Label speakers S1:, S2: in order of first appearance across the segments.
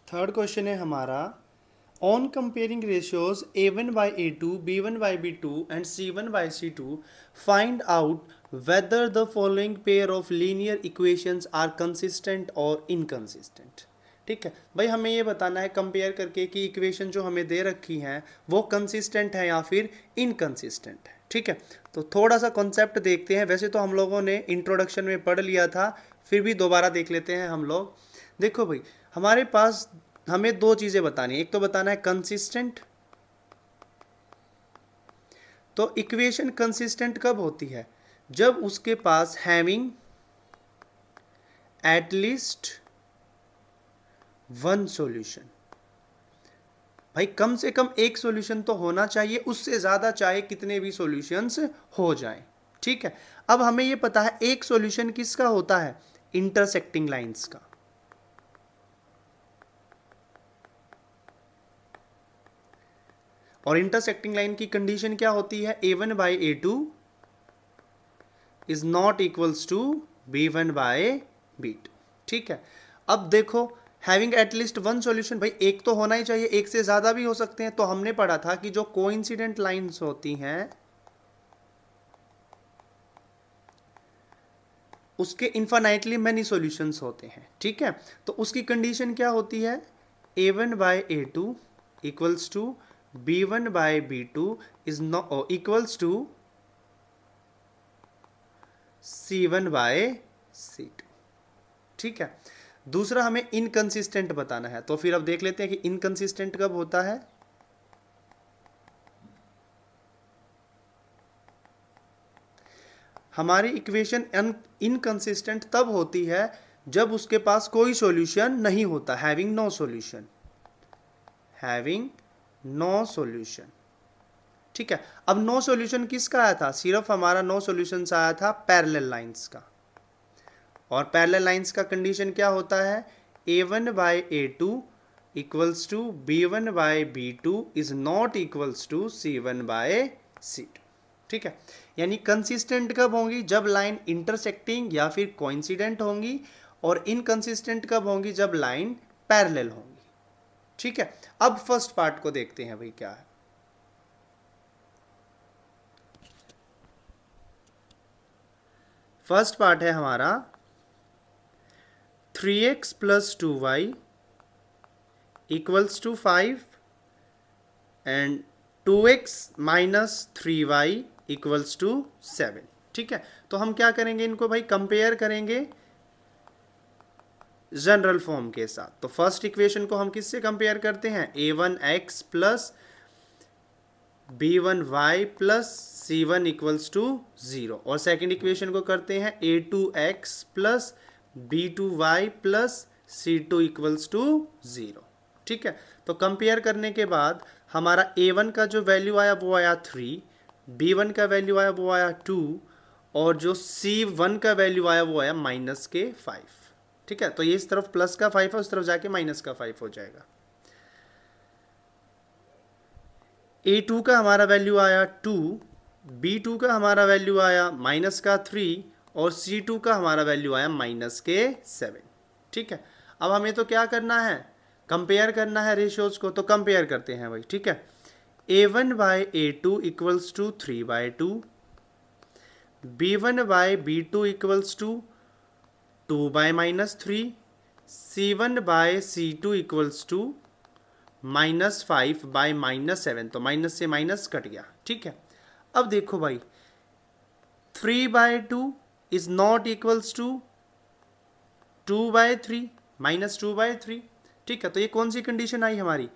S1: Third question है हमारा, on comparing ratios a1 by a2, b1 by b2 and c1 by c2, find out whether the following pair of linear equations are consistent or inconsistent। ठीक है भाई, हमें ये बताना है compare करके कि इक्वेशन जो हमें दे रखी हैं वो कंसिस्टेंट है या फिर इनकंसिस्टेंट है। ठीक है, तो थोड़ा सा कॉन्सेप्ट देखते हैं। वैसे तो हम लोगों ने इंट्रोडक्शन में पढ़ लिया था, फिर भी दोबारा देख लेते हैं हम लोग। देखो भाई, हमारे पास हमें दो चीज़ें बतानी है। एक तो बताना है कंसिस्टेंट। तो इक्वेशन कंसिस्टेंट कब होती है? जब उसके पास हैविंग एटलीस्ट वन सॉल्यूशन। भाई कम से कम एक सॉल्यूशन तो होना चाहिए, उससे ज़्यादा चाहे कितने भी सॉल्यूशंस हो जाएं। ठीक है, अब हमें यह पता है एक सॉल्यूशन किसका होता है? इंटरसेक्टिंग लाइंस का। और इंटरसेक्टिंग लाइन की कंडीशन क्या होती है? a1 by a2 is not equals to b1 by b2। ठीक है, अब देखो हैविंग एटलीस्ट वन सॉल्यूशन, भाई एक तो होना ही चाहिए, एक से ज्यादा भी हो सकते हैं। तो हमने पढ़ा था कि जो कोइंसिडेंट लाइंस होती हैं उसके इन्फाइनाइटली मेनी सॉल्यूशंस होते हैं। ठीक है, तो उसकी कंडीशन क्या होती है? a1 by a2 equals to b1 by b2 is not equals to c1 by c2। ठीक है, दूसरा हमें इनकंसिस्टेंट बताना है। तो फिर अब देख लेते हैं कि इनकंसिस्टेंट कब होता है। हमारी इक्वेशन इनकंसिस्टेंट तब होती है जब उसके पास कोई सॉल्यूशन नहीं होता, having no solution, having no solution. ठीक है, अब नो सॉल्यूशन किसका आया था? सिर्फ हमारा नो सॉल्यूशन आया था पैरेलल लाइंस का। और पैरेलल लाइंस का कंडीशन क्या होता है? a1 by a2 equals to b1 by b2 is not equals to c1 by c2। ठीक है, यानी कंसिस्टेंट कब होंगी? जब लाइन इंटरसेक्टिंग या फिर कोइंसिडेंट होंगी। और इनकंसिस्टेंट कब होंगी? जब लाइन पैरेलल होंगी। ठीक है, अब फर्स्ट पार्ट को देखते हैं भाई क्या है। फर्स्ट पार्ट है हमारा 3x plus 2y equals to 5 and 2x minus 3y equals to 7। ठीक है, तो हम क्या करेंगे? इनको भाई कंपेयर करेंगे जनरल फॉर्म के साथ। तो फर्स्ट इक्वेशन को हम किससे कंपेयर करते हैं? a1x plus b1y plus c1 equals to 0। और सेकेंड इक्वेशन को करते हैं a2x plus b2y plus c2 equals to 0। ठीक है, तो कंपेयर करने के बाद हमारा a1 का जो वैल्यू आया वो आया 3, b1 का वैल्यू आया वो आया 2, और जो c1 का वैल्यू आया वो आया माइनस के 5। ठीक है, तो ये इस तरफ प्लस का 5 है, उस तरफ जाके माइनस का 5 हो जाएगा। a2 का हमारा वैल्यू आया 2, b2 का हमारा वैल्यू आया माइनस का 3, और c2 का हमारा वैल्यू आया माइनस के 7। ठीक है, अब हमें तो क्या करना है? कंपेयर करना है रेशियोज को। तो कंपेयर करते हैं भाई। ठीक है, a1 by a2 equals to 3 by 2, b1 by b2 equals to 2 by minus 3, c1 by c2 equals to minus 5 by minus 7। तो माइनस से माइनस कट गया। ठीक है, अब देखो भाई 3 by 2 is not equals to 2 by 3 minus 2 by 3। ठीक है, तो ये कौन सी कंडीशन आई हमारी?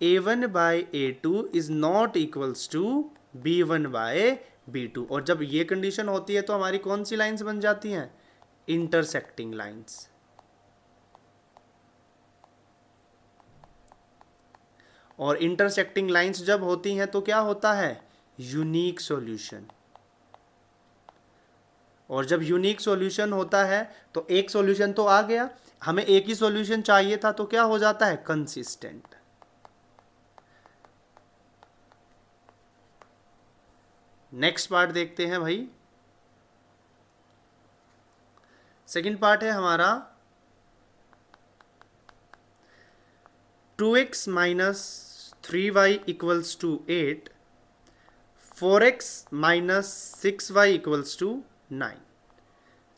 S1: a1 by a2 is not equals to b1 by b2। और जब ये कंडीशन होती है तो हमारी कौन सी लाइंस बन जाती हैं? Intersecting lines. और इंटरसेक्टिंग लाइंस जब होती हैं तो क्या होता है? Unique solution. और जब यूनिक सॉल्यूशन होता है तो एक सॉल्यूशन तो आ गया, हमें एक ही सॉल्यूशन चाहिए था, तो क्या हो जाता है? कंसिस्टेंट। नेक्स्ट पार्ट देखते हैं भाई। सेकंड पार्ट है हमारा 2x minus 3y equals to 8, 4x minus 6y equals to 9।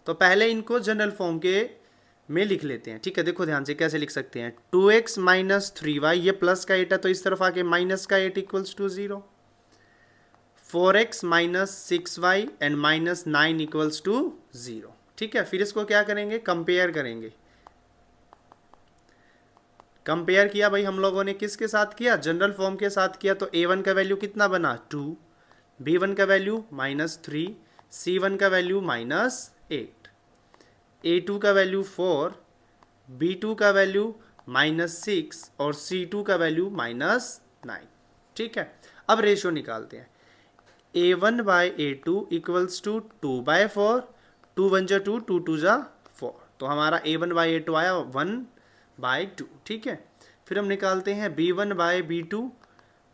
S1: तो पहले इनको जनरल फॉर्म के में लिख लेते हैं, ठीक है। देखो ध्यान से कैसे लिख सकते हैं, 2x माइनस 3y, ये प्लस का 8 है तो इस तरफ आके माइनस का 8 equals to 0, 4x minus 6y and minus 9 equals to 0, ठीक है। फिर इसको क्या करेंगे, कंपेयर करेंगे। कंपेयर किया भाई हम लोगों ने किसके साथ किया, जनरल फॉर्म के साथ किया। तो a1 का वैल्यू कितना बना 2, b1 का वैल्यू माइनस 3, c1 का वैल्यू माइनस 8, a2 का वैल्यू 4, b2 का वैल्यू माइनस 6 और c2 का वैल्यू माइनस 9, ठीक है। अब रेशियो निकालते हैं, a1 by a2 equals to 2 bye 4, 2 1 जा 2, 2 2 जा 4, तो हमारा a1 बाय a2 आया 1 बाय 2, ठीक है। फिर हम निकालते हैं b1 बाय b2,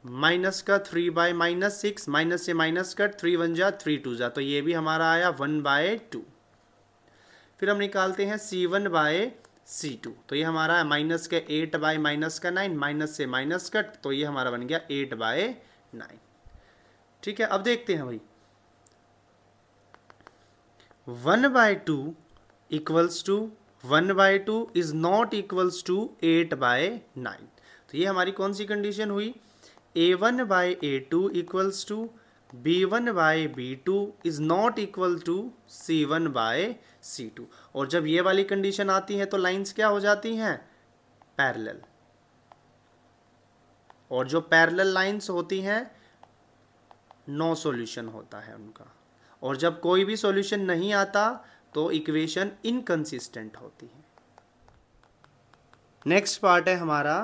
S1: माइनस का 3 बाय माइनस 6, माइनस से माइनस कट, 3 1 जा 3 2 जा, तो ये भी हमारा आया 1 बाय 2। फिर हम निकालते हैं c1 बाय c2, तो ये हमारा है माइनस के 8 बाय माइनस का 9, माइनस से माइनस कट, तो ये हमारा बन गया 8 बाय 9, ठीक है। अब देखते हैं भाई 1 by 2 equals to 1 by 2 is not equals to 8 by 9, तो ये हमारी कौन सी कंडीशन हुई, a1 by a2 equals to b1 by b2 is not equal to c1 by c2। और जब ये वाली कंडीशन आती है तो लाइंस क्या हो जाती हैं, पैरेलल, और जो पैरेलल लाइंस होती हैं नो सॉल्यूशन होता है उनका, और जब कोई भी सॉल्यूशन नहीं आता तो इक्वेशन इनकंसिस्टेंट होती है। नेक्स्ट पार्ट है हमारा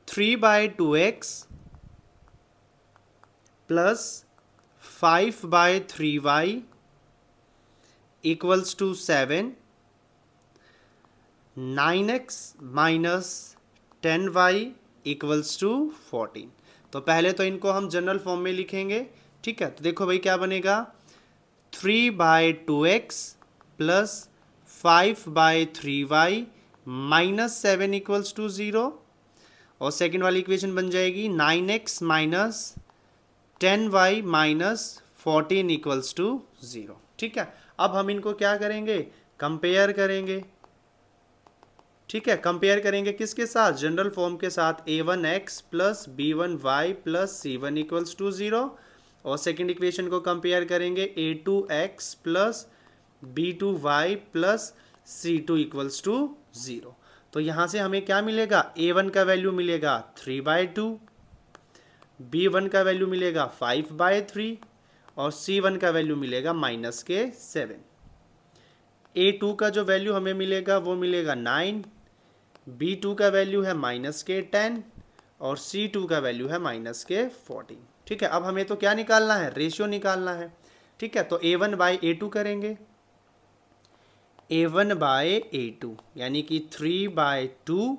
S1: 3 by 2x plus 5 by 3y equals to 7, 9x minus 10y equals to 14। तो पहले तो इनको हम जनरल फॉर्म में लिखेंगे, ठीक है। तो देखो भाई क्या बनेगा, 3 by 2x plus 5 by 3y minus 7 equals to 0, और सेकेंड वाली इक्वेशन बन जाएगी 9x minus 10y minus 14 equals to 0, ठीक है। अब हम इनको क्या करेंगे, कंपेयर करेंगे, ठीक है। कंपेयर करेंगे किसके साथ, जनरल फॉर्म के साथ, a1x plus b1y plus c1 equals to 0, और सेकेंड इक्वेशन को कंपेयर करेंगे a2x plus b2y plus c2 equals to 0। तो यहाँ से हमें क्या मिलेगा, a1 का वैल्यू मिलेगा 3 बाय 2, b1 का वैल्यू मिलेगा 5 बाय 3 और c1 का वैल्यू मिलेगा माइनस के 7। a2 का जो वैल्यू हमें मिलेगा वो मिलेगा 9, b2 का वैल्यू है माइनस के 10 और c2 का वैल्यू है माइनस के 14, ठीक है। अब हमें तो क्या निकालना है, रेशियो निकालना है, ठीक है। तो a1 बाय a2 करेंगे, a1 बाय a2 यानी कि 3 बाय 2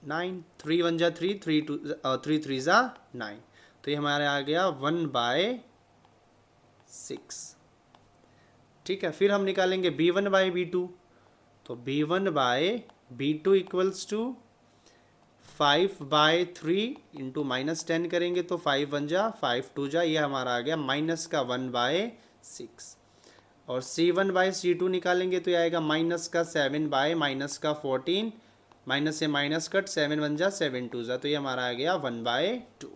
S1: 9, 3 1 जा 3, 3 3 जा 9, तो ये हमारे आ गया 1 बाय 6, ठीक है। फिर हम निकालेंगे b1 बाय b2, तो b1 by b2 equals to 5 by 3 into minus 10 करेंगे तो 5 1 जा 5 2 जा, ये हमारा आ गया माइनस का 1 बाय 6, और c1 बाय c2 निकालेंगे तो ये आएगा माइनस का 7 बाय माइनस का 14, माइनस से माइनस कट, 7 1 जा 7 2 जा, तो ये हमारा आ गया 1 बाय 2,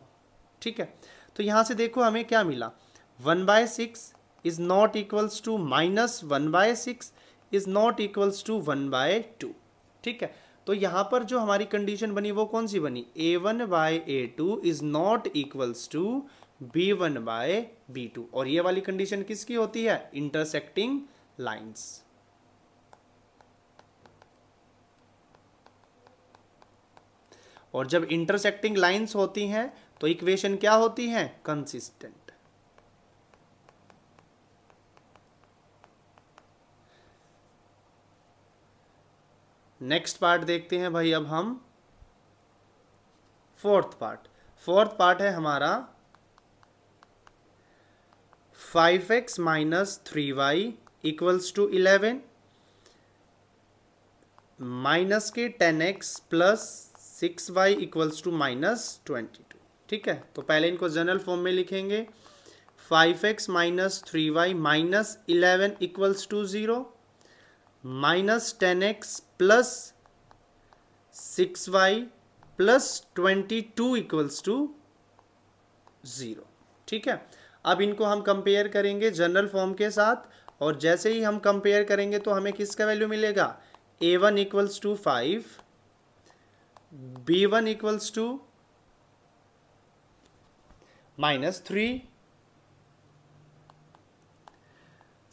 S1: ठीक है। तो यहाँ से देखो हमें क्या मिला, 1 by 6 is not equals to minus 1 by 6 is not equals to 1 by 2, ठीक है। तो यहाँ पर जो हमारी कंडीशन बनी वो कौन सी बनी, a1 by a2 is not equals to b1 by b2, और ये वाली कंडीशन किसकी होती है, इंटरसेक्टिंग लाइंस। और जब इंटरसेक्टिंग लाइंस होती हैं तो इक्वेशन क्या होती हैं, कंसिस्टेंट। नेक्स्ट पार्ट देखते हैं भाई अब हम, फोर्थ पार्ट है हमारा 5x minus 3y equals to 11, minus के 10x plus 6y equals to -22। ठीक है, तो पहले इनको जनरल फॉर्म में लिखेंगे। 5x minus 3y minus 11 equals to 0, minus 10x plus 6y plus 22 equals to 0। ठीक है, अब इनको हम कंपेयर करेंगे जनरल फॉर्म के साथ, और जैसे ही हम कंपेयर करेंगे तो हमें किसका वैल्यू मिलेगा, a1 equals to 5, b1 equals to -3,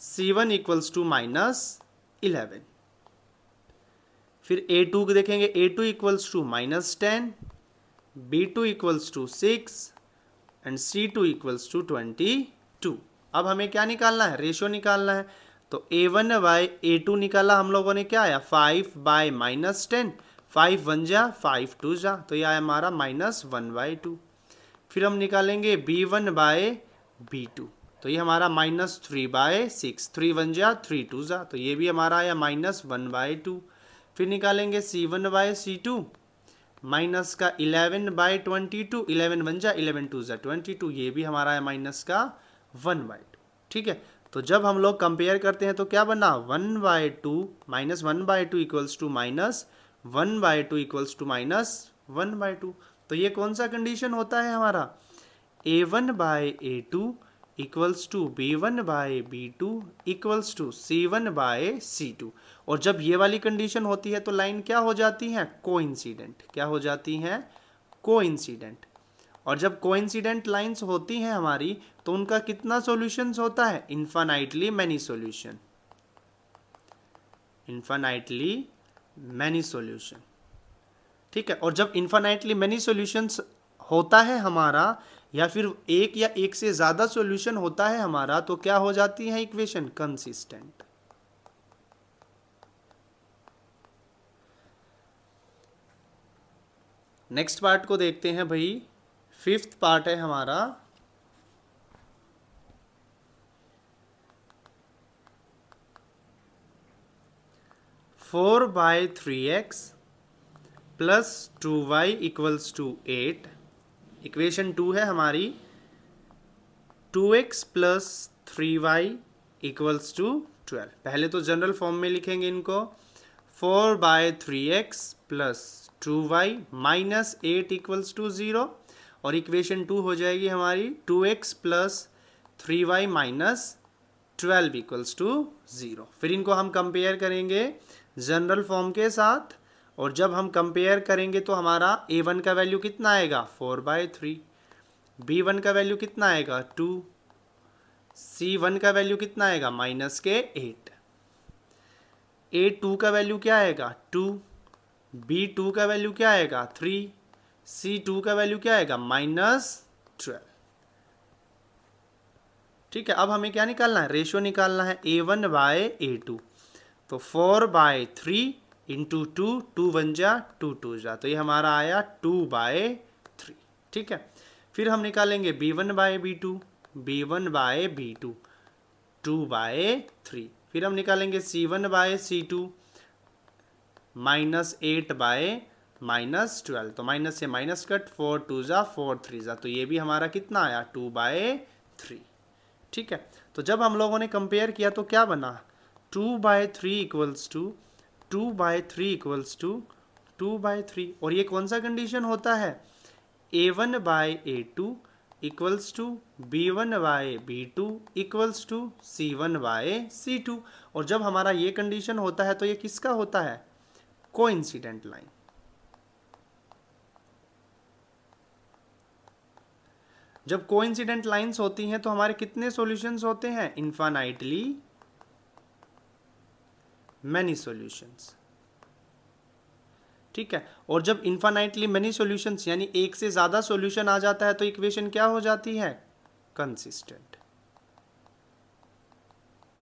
S1: c1 equals to -11। फिर a2 को देखेंगे, a2 equals to -10, b2 equals to 6 and c2 equals to 22। अब हमें क्या निकालना है, रेशियो निकालना है। तो a1 बाय a2 निकाला हम लोगों ने, क्या आया 5 बाय -10, 5 1 जा 5 2 जा, तो यह आया हमारा -1/2। फिर हम निकालेंगे b1 बाय b2, तो ये हमारा -3/6, 3 1 जा 3 2 जा, तो ये भी हमारा आया -1/2। फिर निकालेंगे c1 बाय c2, माइनस का 11/22, 11 1 जा 11 2 जा 22, ये भी हमारा है माइनस का 1/2। ठीक है, तो जब हम लोग कंपेयर करते हैं तो क्या बना, 1/2 -1/2 इक्वल्स टू -1/2 इक्वल्स टू -1/2। तो ये कौन सा कंडीशन होता है हमारा, a1 by a2 equals to b1 by b2 equals to c1 by c2। और जब ये वाली कंडीशन होती है तो लाइन क्या हो जाती है, कोइंसिडेंट। क्या हो जाती हैं, कोइंसिडेंट। और जब कोइंसिडेंट लाइंस होती हैं हमारी, तो उनका कितना सॉल्यूशंस होता है, infinitely many solution, infinitely many solution. ठीक है, और जब इन्फाइनाइटली मैनी सॉल्यूशंस होता है हमारा, या फिर एक या एक से ज्यादा सॉल्यूशन होता है हमारा, तो क्या हो जाती है इक्वेशन, कंसिस्टेंट। नेक्स्ट पार्ट को देखते हैं भाई, 5th पार्ट है हमारा। Four by 3x plus 2y equals to 8। Equation 2 है हमारी, 2x plus 3y equals to 12। पहले तो जनरल फॉर्म में लिखेंगे इनको, 4 by 3x plus 2y minus 8 equals to 0, और इक्वेशन 2 हो जाएगी हमारी 2x plus 3y minus 12 equals to 0। फिर इनको हम कंपेयर करेंगे जनरल फॉर्म के साथ, और जब हम कंपेयर करेंगे तो हमारा a1 का वैल्यू कितना आएगा, 4/3, b1 का वैल्यू कितना आएगा 2, c1 का वैल्यू कितना आएगा -8, a2 का वैल्यू क्या आएगा 2, b2 का वैल्यू क्या आएगा 3, c2 का वैल्यू क्या आएगा -12। ठीक है, अब हमें क्या निकालना है, रेशियो निकालना है, a1 बाय a2। तो 4/3 इंटू 2, 2 1 जा 2 2 जा, तो ये हमारा आया 2/3। ठीक है, फिर हम निकालेंगे b1 by b2, b1 by b2 2/3। फिर हम निकालेंगे c1 बाय c2, -8 बाय -12, तो माइनस से माइनस कट, 4 2 जा 4 3 जा, तो ये भी हमारा कितना आया 2/3। ठीक है, तो जब हम लोगों ने कंपेयर किया तो क्या बना, 2/3 इक्वल्स टू 2/3 इक्वल्स टू 2/3। और ये कौन सा कंडीशन होता है, a1 by a2 equals to b1 by b2 equals to c1 by c2। और जब हमारा ये कंडीशन होता है तो ये किसका होता है, कोइंसिडेंट लाइन। जब कोइंसिडेंट लाइंस होती हैं तो हमारे कितने सॉल्यूशंस होते हैं, इन्फाइनाइटली मैनी सॉल्यूशंस। ठीक है, और जब इन्फाइनाइटली मैनी सॉल्यूशंस यानी एक से ज्यादा सॉल्यूशन आ जाता है तो इक्वेशन क्या हो जाती है, कंसिस्टेंट।